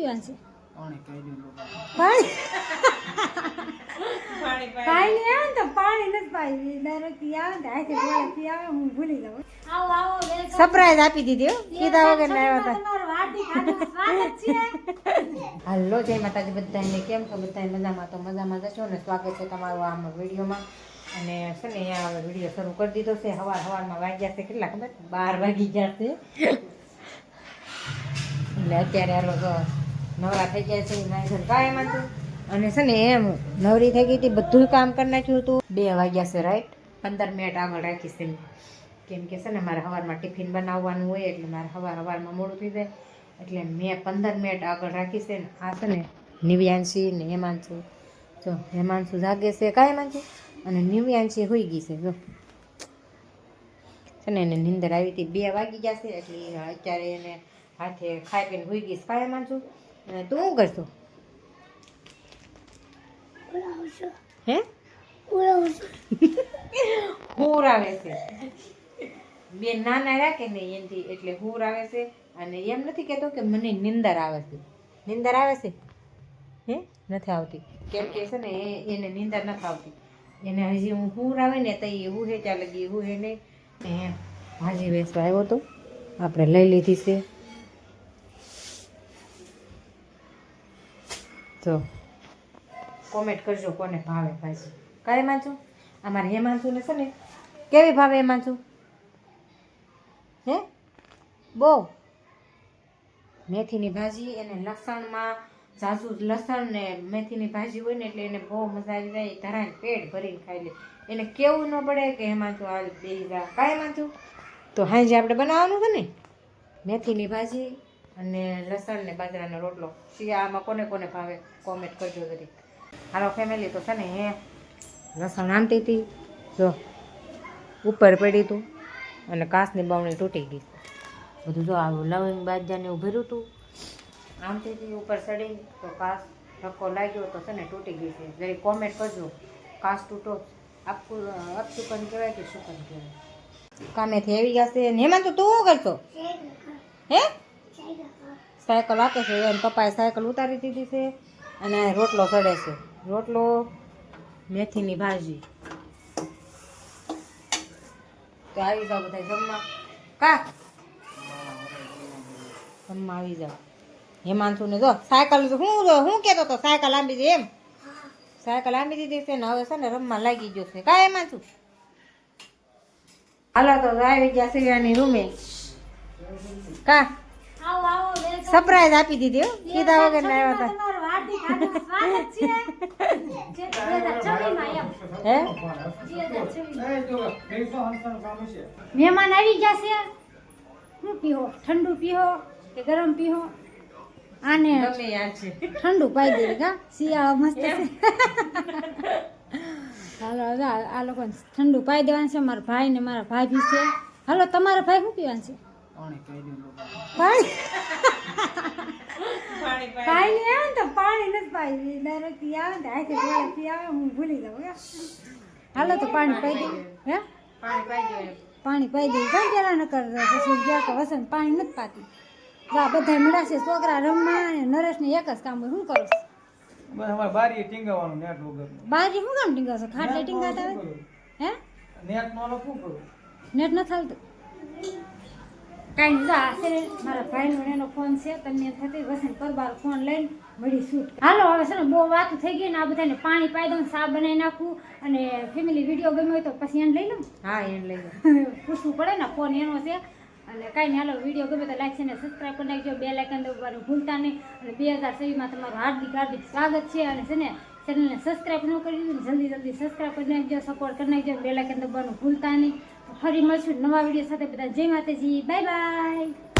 પીવાનું છે? પાણી નહીં આવે ને તો પાણી નથી પાઈ ડાયરેક્ટ આવે ને આખે ગોળે પી આવે હું ભૂલી જાઉં. સરપ્રાઈઝ આપી દીધી હો કીધા વગર ના આવ્યા હતા. હાલો જય માતાજી બધાને, કેમ છો? બધા મજામાં? તો મજામાં જશો ને. સ્વાગત છે તમારું આમાં વિડીયોમાં. અને છે ને અહીંયા હવે વિડીયો શરૂ કરી દીધો છે. સવારમાં વાગ્યા છે કેટલા ખબર? 12 વાગી ગયા છે. એટલે અત્યારે હાલો તો નવરા થઈ ગયા છે. કાંઈ માનતું અને છે ને એમ નવરી થઈ ગઈ હતી, બધું કામ કરી નાખ્યું હતું. 2 વાગ્યા છે રાઈટ. 15 મિનિટ આગળ રાખીશ એમ, કેમ કે છે ને મારે સવારમાં ટિફિન બનાવવાનું હોય એટલે મારે સવારમાં મોડું થઈ જાય એટલે મેં 15 મિનિટ આગળ રાખી છે. ને આ છે ને નિવ્યાંશી ને હેમાંશુ, જો હેમાંશુ જાગે છે, કાંઈ હેમાંશુ, અને નિવ્યાંશી હોઈ ગઈ છે. જો છે ને એને નીંદર આવી હતી, 2 વાગી ગયા છે એટલે અત્યારે એને હાથે ખાઈ પીને હોઈ ગઈ છે. કાંઈ હેમાંશુ, અને તું શું કરશું? હે હુર આવે છે. 2 નાના રાખે ને એનથી એટલે હુર આવે છે. અને એમ નથી કહેતો કે મને નીંદર આવે છે. નીંદર આવે છે? હે નથી આવતી, કેમ કે છે ને એને નીંદર નથી આવતી. એને હજી હું હુર આવે ને તો એ હું હે ચાલે ગઈ હું હે નહીં. ભાજી વેચવા આવ્યો તો આપણે લઈ લીધી છે. તો કોમેન્ટ કરજો કોને ભાવે ભાજી. કાંઈ હેમાંશુ, અમારે હેમાંશુને છે ને કેવી ભાવે હેમાંશુ? હે બહુ મેથીની ભાજી, એને લસણમાં ઝાઝુ લસણ ને મેથીની ભાજી હોય ને એટલે એને બહુ મજા આવી જાય. ધરાઈને પેટ ભરીને ખાઈ લે. એને કેવું ન પડે કે હેમાંશુ હાલ બેસી જા. કાંઈ હેમાંશુ, તો હાંજે આપણે બનાવવાનું છે ને મેથીની ભાજી અને લસણ ને બાજરાનો રોટલો. શિયાળામાં કોને કોને ભાવે કોમેન્ટ કરજો જરી. હાલો ફેમિલી, તો છે ને હે લસણ આમતી હતી, જો ઉપર પડી હતું અને કાચની બાવણી તૂટી ગઈ. બધું જો આવું લવિંગ બાજરાને એવું ભર્યું હતું, આમતી હતી ઉપર ચડી તો કાચ ધક્કો લાગ્યો તો છે ને તૂટી ગઈ છે. જરી કોમેન્ટ કરજો કાચ તૂટો અપશુકન કહેવાય કે શુકન કહેવાય. કામેથી આવી ગયા છે. હેમાંશુ તું શું કરશો? હે સાયકલ આપે છે. એને પપ્પાએ સાયકલ ઉતારી દીધી છે અને રોટલો ચડે છે. રોટલો મેથીની ભાજી. તો આવી જાઓ બધા જમવા. કા જમવા આવી જાઓ. હેમાંશુને જો સાયકલ હું કહેતો હતો સાયકલ આંબી દે એમ. સાયકલ આંબી દીધી છે ને હવે છે ને રમવા લાગી ગયો છે. કા હેમાંશુ? હાલો તો આવી ગયા સિયાની રૂમે. કા સરપ્રાઈઝ આપી દીધી હો કીધા વગર ના આવ્યા હતા. મહેમાન આવી ગયા છે. શું પીવો? ઠંડુ પીવો કે ગરમ પીવો? આને ઠંડુ પાઈ દે કા શિયાળો મસ્ત છે. હાલો આ લોકોને ઠંડુ પાઈ દેવાનું છે. મારા ભાઈ ને મારા ભાભી છે. હાલો તમારા ભાઈ શું પીવાનું છે? પાણી નહીં આવે ને તો પાણી નથી પાઈ ડાયરેક્ટ આવે ને આખે ગોળે પી આવે હું ભૂલી જાઉં. હાલો તો પાણી પાઈ દે. હે પાણી પાઈ દે. કેમ પેલા ન કર પછી ગયા તો વસન પાણી નથી પાતી. જા બધા મળાશે છોકરા રમવા અને નરેશને એક જ કામ હોય. શું કરો? બારી ટીંગાવાનું નેટ વગર. બારી શું કામ ટીંગાવશો? ખાટલે ટીંગાતા આવે? હે નેટ નો શું કરું? નેટ નથી આવતું? કાંઈ નહીં. આ છે મારા ભાઈનો એનો ફોન છે. તમને થતી વસન પરબાર ફોન લઈને મળી શૂટ. હાલો હવે છે ને બહુ વાતું થઈ ગઈ ને આ બધાને પાણી પાઈ દઉં, ચા બનાવી નાખું અને ફેમિલી વિડીયો ગમ્યો હોય તો પછી એને લઈ લઉં. હા એને લઈ લો. પૂછવું પડે ને ફોન એનો છે. અને કાંઈ નહીં. હાલો વિડીયો ગમે તો લાઈક છે ને સબસ્ક્રાઈબ કરી નાખજો. 2 લાઇકન દબાવવાનું ભૂલતા નહીં. અને 2024માં તમારું હાર્દિક સ્વાગત છે. અને છે ને ચેનલને સબસ્ક્રાઈબ ન કરી દીધું જલ્દી સબસ્ક્રાઈબ કરી નાખજો, સપોર્ટ કરી નાખજો. 2 લાઇકન દબાવવાનું ભૂલતા નહીં. ફરી મળશું નવા વિડીયો સાથે. બધા જય માતાજી, બાય બાય.